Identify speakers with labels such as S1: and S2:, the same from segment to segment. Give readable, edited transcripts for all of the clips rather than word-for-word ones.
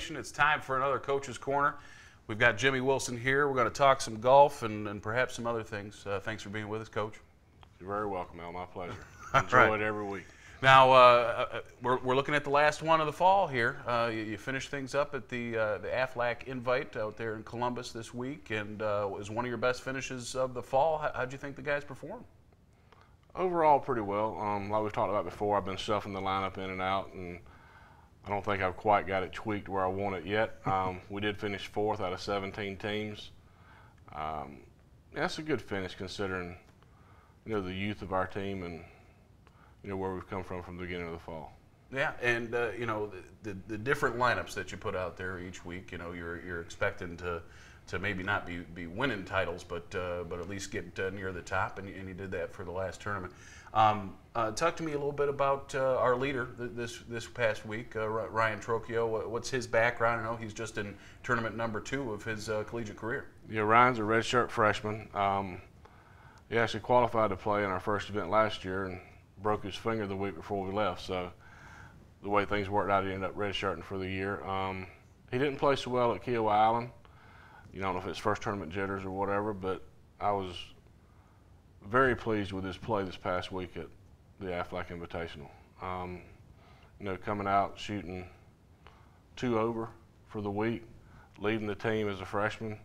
S1: Nation. It's time for another Coach's Corner. We've got Jimmy Wilson here. We're going to talk some golf and perhaps some other things. Thanks for being with us, Coach.
S2: You're very welcome, Al. My pleasure. Enjoy it every week.
S1: Now, we're looking at the last one of the fall here. You finished things up at the Aflac Invite out there in Columbus this week, and it was one of your best finishes of the fall. How'd you think the guys performed?
S2: Overall, pretty well. Like we've talked about before, I've been shuffling the lineup in and out, and I don't think I've quite got it tweaked where I want it yet. We did finish 4th out of 17 teams. That's a good finish considering, the youth of our team and where we've come from the beginning of the fall.
S1: Yeah, and the different lineups that you put out there each week, you're expecting to maybe not be winning titles, but at least get near the top, and you did that for the last tournament. Talk to me a little bit about our leader this past week, Ryan Trocchio. What's his background? I know he's just in tournament number 2 of his collegiate career.
S2: Yeah, Ryan's a redshirt freshman. He actually qualified to play in our first event last year and broke his finger the week before we left. So the way things worked out, he ended up redshirting for the year. He didn't play so well at Kiowa Island. I don't know if it's first tournament jitters or whatever, but I was very pleased with his play this past week at the Aflac Invitational. Coming out shooting 2 over for the week, leading the team as a freshman.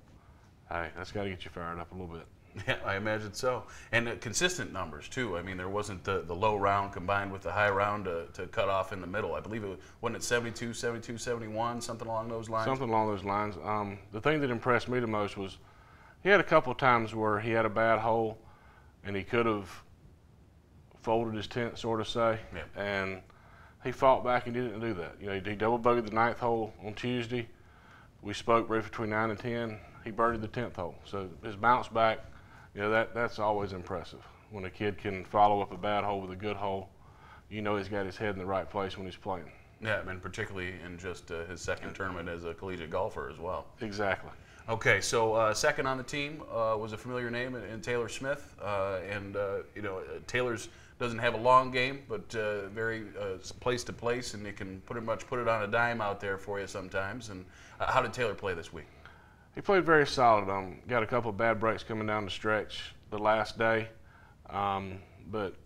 S2: Hey, that's got to get you fired up a little bit.
S1: Yeah, I imagine so. And consistent numbers, too. I mean, there wasn't the low round combined with the high round to cut off in the middle. I believe wasn't it 72, 72, 71, something along those lines?
S2: Something along those lines. The thing that impressed me the most was he had a couple of times where he had a bad hole and he could have folded his tent, sort of say, and he fought back and didn't do that. He double bogeyed the 9th hole on Tuesday. We spoke briefly between 9 and 10. He birdied the 10th hole. So his bounce back, that's always impressive. When a kid can follow up a bad hole with a good hole, he's got his head in the right place when he's playing.
S1: Yeah, and particularly in just his second tournament as a collegiate golfer as well.
S2: Exactly.
S1: Okay, so second on the team was a familiar name in Taylor Smith, and Taylor's doesn't have a long game, but very place to place, and you can pretty much put it on a dime out there for you sometimes. And how did Taylor play this week?
S2: He played very solid. Got a couple of bad breaks coming down the stretch the last day, but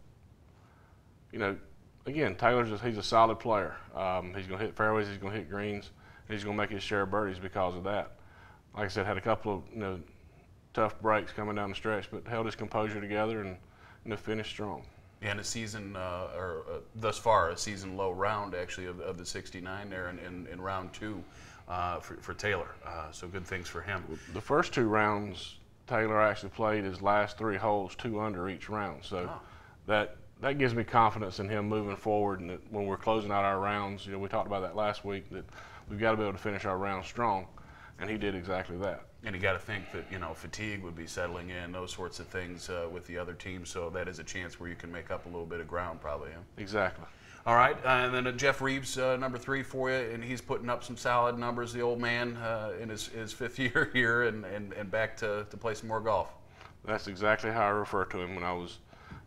S2: again, he's a solid player. He's going to hit fairways, he's going to hit greens, and he's going to make his share of birdies because of that. Like I said, had a couple of tough breaks coming down the stretch, but held his composure together and finished strong.
S1: And a season, thus far, a season low round actually of the 69 there in round 2 for Taylor. So good things for him.
S2: The first 2 rounds, Taylor actually played his last 3 holes 2 under each round. So that gives me confidence in him moving forward. And that when we're closing out our rounds, we talked about that last week, that we've got to be able to finish our rounds strong. And he did exactly that. And
S1: you got to think that fatigue would be settling in, those sorts of things with the other team. So that is a chance where you can make up a little bit of ground, probably. Huh?
S2: Exactly.
S1: All right, and then Jeff Reeves, number 3 for you, and he's putting up some solid numbers. The old man in his 5th year here, and back to play some more golf.
S2: That's exactly how I refer to him when I was,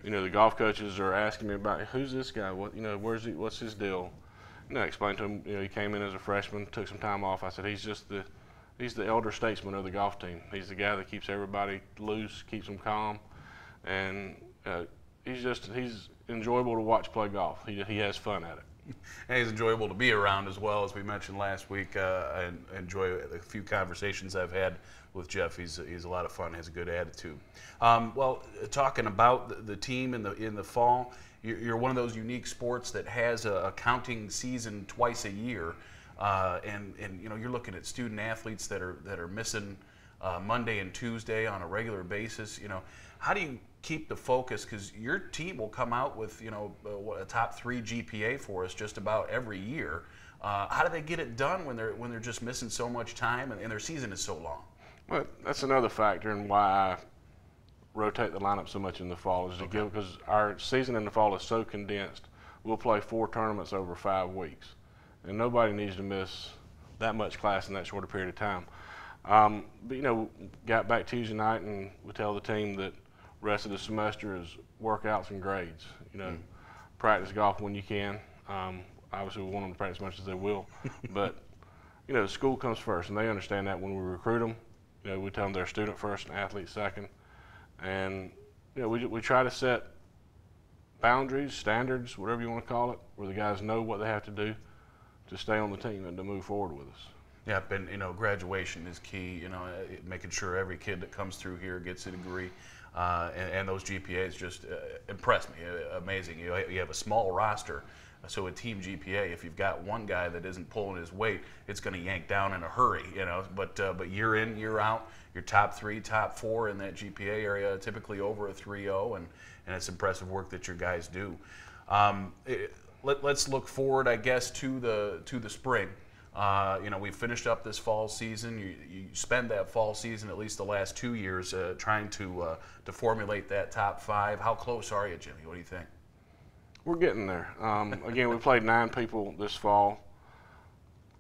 S2: the golf coaches are asking me about who's this guy, where's he, what's his deal. I explained to him, he came in as a freshman, took some time off. I said he's the elder statesman of the golf team. He's the guy that keeps everybody loose, keeps them calm, and he's enjoyable to watch play golf. He has fun at it.
S1: And he's enjoyable to be around as well. As we mentioned last week, I enjoy a few conversations I've had with Jeff. He's a lot of fun, has a good attitude. Well, talking about the team in the fall, you're one of those unique sports that has a counting season twice a year. And you're looking at student athletes that are missing Monday and Tuesday on a regular basis. How do you keep the focus? Because your team will come out with a top 3 GPA for us just about every year. How do they get it done when they're just missing so much time and their season is so long?
S2: Well, that's another factor in why I rotate the lineup so much in the fall, is because our season in the fall is so condensed. We'll play 4 tournaments over 5 weeks. And nobody needs to miss that much class in that short a period of time. But got back Tuesday night, and we tell the team that rest of the semester is workouts and grades. Practice golf when you can. Obviously, we want them to practice as much as they will, but you know, the school comes first, and they understand that when we recruit them. You know, we tell them they're student first and athlete second. And, you know, we try to set boundaries, standards, whatever you want to call it, where the guys know what they have to do to stay on the team and to move forward with us.
S1: Yep, and you know, graduation is key. You know, making sure every kid that comes through here gets a degree, and those GPAs just impress me. Amazing. You have a small roster, so a team GPA, if you've got one guy that isn't pulling his weight, it's going to yank down in a hurry. You know, but year in, year out, your top 3, top 4 in that GPA area, typically over a 3.0, and it's impressive work that your guys do. Let's look forward, I guess, to the spring. You know, we finished up this fall season. You spend that fall season, at least the last 2 years, trying to formulate that top 5. How close are you, Jimmy? What do you think?
S2: We're getting there. Again, we played 9 people this fall.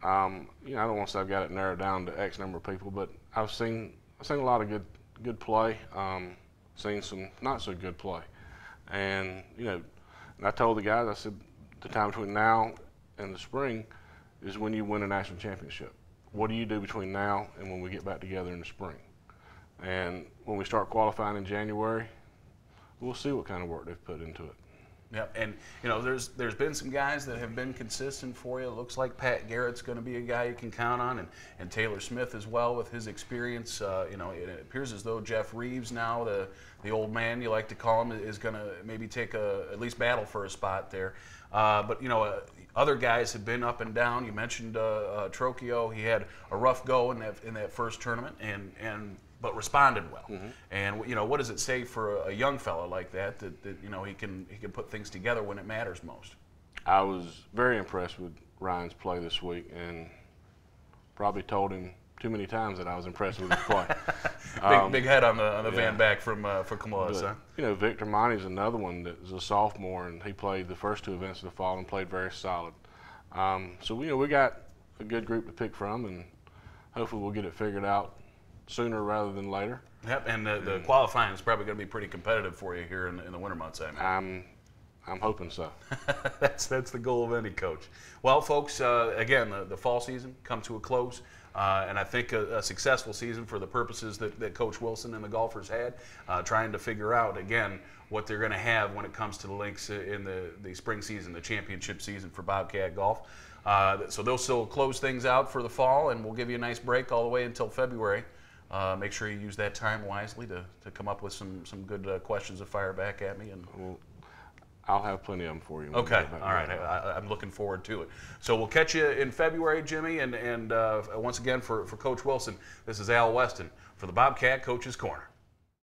S2: You know, I don't want to say I've got it narrowed down to X number of people, but I've seen a lot of good play. Seen some not so good play, and you know, and I told the guys, I said, the time between now and the spring is when you win a national championship. What do you do between now and when we get back together in the spring? And when we start qualifying in January, we'll see what kind of work they've put into it.
S1: Yep, and you know, there's been some guys that have been consistent for you. It looks like Pat Garrett's going to be a guy you can count on, and Taylor Smith as well with his experience. You know, it appears as though Jeff Reeves now, the old man you like to call him, is going to maybe take at least battle for a spot there. But you know, other guys have been up and down. You mentioned Trocchio. He had a rough go in that first tournament, but responded well. Mm-hmm. And you know, what does it say for a young fella like that you know, he can put things together when it matters most?
S2: I was very impressed with Ryan's play this week, and probably told him too many times that I was impressed with his play.
S1: Big head on the van back from Camillus, huh?
S2: You know, Victor Monty's another one that is a sophomore, and he played the first 2 events of the fall and played very solid. So you know, we got a good group to pick from, and hopefully we'll get it figured out sooner rather than later.
S1: Yep, and the qualifying is probably going to be pretty competitive for you here in the winter months, I mean.
S2: I'm hoping so.
S1: That's the goal of any coach. Well, folks, again, the fall season come to a close, and I think a successful season for the purposes that Coach Wilson and the golfers had, trying to figure out, again, what they're going to have when it comes to the links in the spring season, the championship season for Bobcat golf. So they'll still close things out for the fall, and we'll give you a nice break all the way until February. Make sure you use that time wisely to come up with some good questions to fire back at me. And
S2: well, I'll have plenty of them for you.
S1: Okay, all right. I'm looking forward to it. So we'll catch you in February, Jimmy. And once again, for Coach Wilson, this is Al Weston for the Bobcat Coach's Corner.